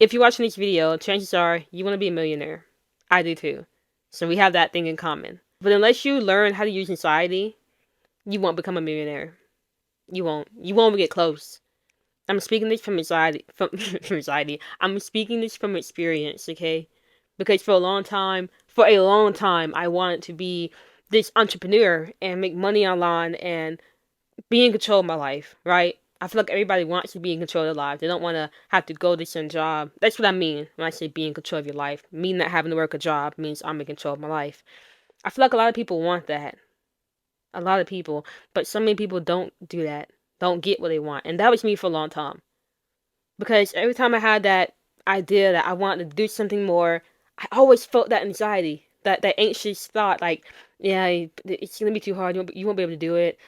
If you're watching this video, chances are you want to be a millionaire. I do too. So we have that thing in common. But unless you learn how to use anxiety, you won't become a millionaire. You won't. You won't even get close. I'm speaking this from anxiety. From anxiety. I'm speaking this from experience, okay? Because for a long time, I wanted to be this entrepreneur and make money online and be in control of my life, right? I feel like everybody wants to be in control of their life. They don't want to have to go to some job. That's what I mean when I say be in control of your life. Me not having to work a job means I'm in control of my life. I feel like a lot of people want that. A lot of people. But so many people don't do that. Don't get what they want. And that was me for a long time. Because every time I had that idea that I wanted to do something more, I always felt that anxiety. That anxious thought like, yeah, it's going to be too hard. You won't be able to do it.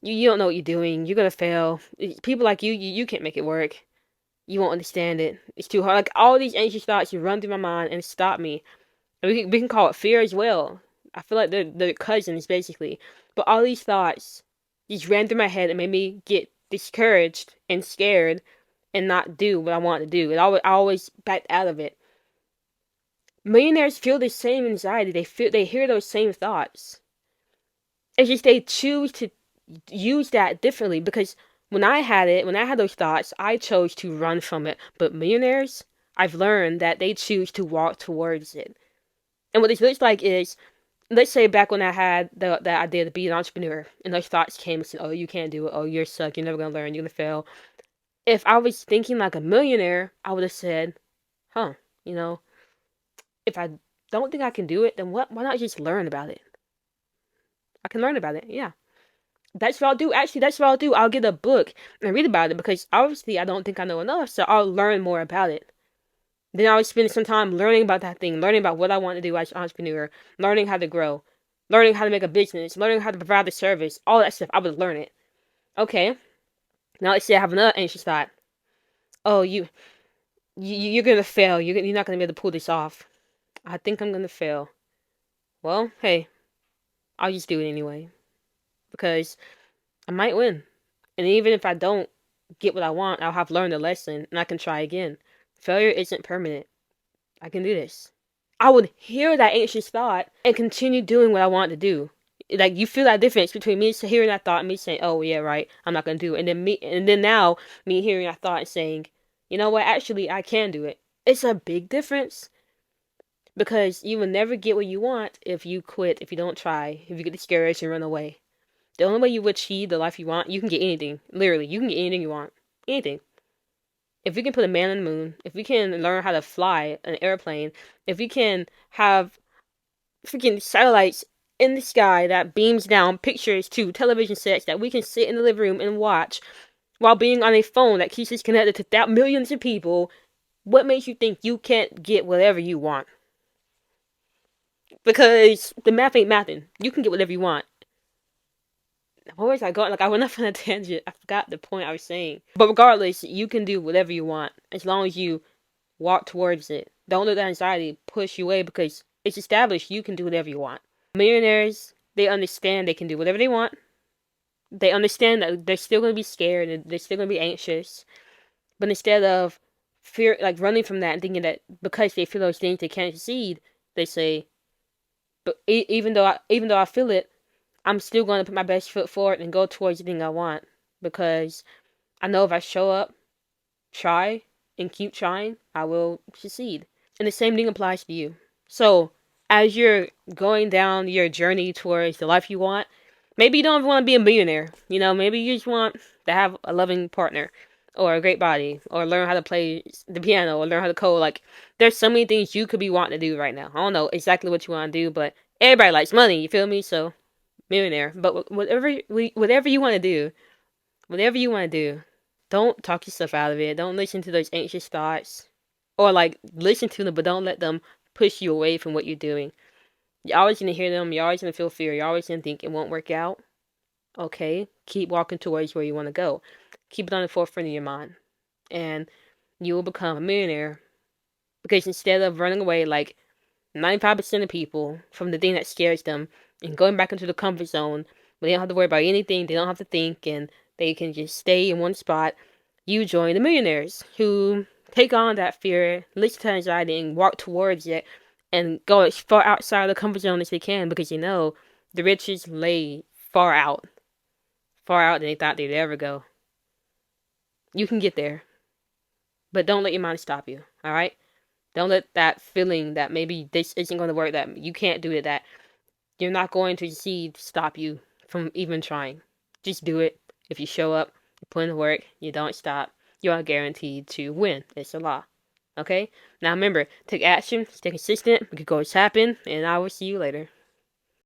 You don't know what you're doing. You're gonna fail. People like you can't make it work. You won't understand it. It's too hard. Like all these anxious thoughts you run through my mind and stop me. And we can call it fear as well. I feel like they're cousins basically. But all these thoughts just ran through my head and made me get discouraged and scared and not do what I want to do. And I always backed out of it. Millionaires feel the same anxiety. They hear those same thoughts. It's just they choose to use that differently because when I had those thoughts, I chose to run from it. But millionaires, I've learned that they choose to walk towards it. And what this looks like is, let's say back when I had the idea to be an entrepreneur, and those thoughts came and said, "Oh, you can't do it. Oh, you're suck. You're never gonna learn. You're gonna fail." If I was thinking like a millionaire, I would have said, "Huh, you know, if I don't think I can do it, then what? Why not just learn about it? I can learn about it. Yeah." That's what I'll do. Actually, that's what I'll do. I'll get a book and read about it because obviously I don't think I know enough, so I'll learn more about it. Then I'll spend some time learning about that thing, learning about what I want to do as an entrepreneur, learning how to grow, learning how to make a business, learning how to provide the service, all that stuff. I would learn it. Okay. Now let's say I have another anxious thought. Oh, you're gonna fail. You're not gonna be able to pull this off. I think I'm gonna fail. Well, hey, I'll just do it anyway because I might win. And even if I don't get what I want, I'll have learned a lesson and I can try again. Failure isn't permanent. I can do this. I would hear that anxious thought and continue doing what I want to do. Like you feel that difference between me hearing that thought and me saying, "Oh yeah, right, I'm not gonna do it," and then now me hearing that thought and saying, "You know what? Actually, I can do it." It's a big difference because you will never get what you want if you quit, if you don't try, if you get discouraged and run away. The only way you achieve the life you want, you can get anything. Literally, you can get anything you want. Anything. If we can put a man on the moon, if we can learn how to fly an airplane, if we can have freaking satellites in the sky that beams down pictures to television sets that we can sit in the living room and watch while being on a phone that keeps us connected to millions of people, what makes you think you can't get whatever you want? Because the math ain't mathing. You can get whatever you want. Where was I going? Like I went off on a tangent. I forgot the point I was saying. But regardless, you can do whatever you want as long as you walk towards it. Don't let that anxiety push you away because it's established you can do whatever you want. Millionaires, they understand they can do whatever they want. They understand that they're still going to be scared and they're still going to be anxious. But instead of fear, like running from that and thinking that because they feel those things they can't succeed, they say, "But even though I feel it, I'm still going to put my best foot forward and go towards the thing I want because I know if I show up, try, and keep trying, I will succeed." And the same thing applies to you. So, as you're going down your journey towards the life you want, maybe you don't even want to be a millionaire. You know, maybe you just want to have a loving partner or a great body or learn how to play the piano or learn how to code. Like, there's so many things you could be wanting to do right now. I don't know exactly what you want to do, but everybody likes money, you feel me? So, millionaire. But whatever you want to do, whatever you want to do, don't talk yourself out of it. Don't listen to those anxious thoughts, or like listen to them, but don't let them push you away from what you're doing. You're always gonna hear them. You're always gonna feel fear. You're always gonna think it won't work out. Okay, keep walking towards where you want to go. Keep it on the forefront of your mind, and you will become a millionaire. Because instead of running away like 95% of people from the thing that scares them and going back into the comfort zone where they don't have to worry about anything, they don't have to think, and they can just stay in one spot, you join the millionaires who Take on that fear, listen to anxiety, and walk towards it, and go as far outside the comfort zone as they can, because you know the riches lay far out than they thought they'd ever go. You can get there, but don't let your mind stop you. All right? Don't let that feeling that maybe this isn't going to work, that you can't do it, that you're not going to succeed, stop you from even trying. Just do it. If you show up, you put in the work, you don't stop, you are guaranteed to win. It's a law. Okay? Now remember, take action, stay consistent, because goals happen, and I will see you later.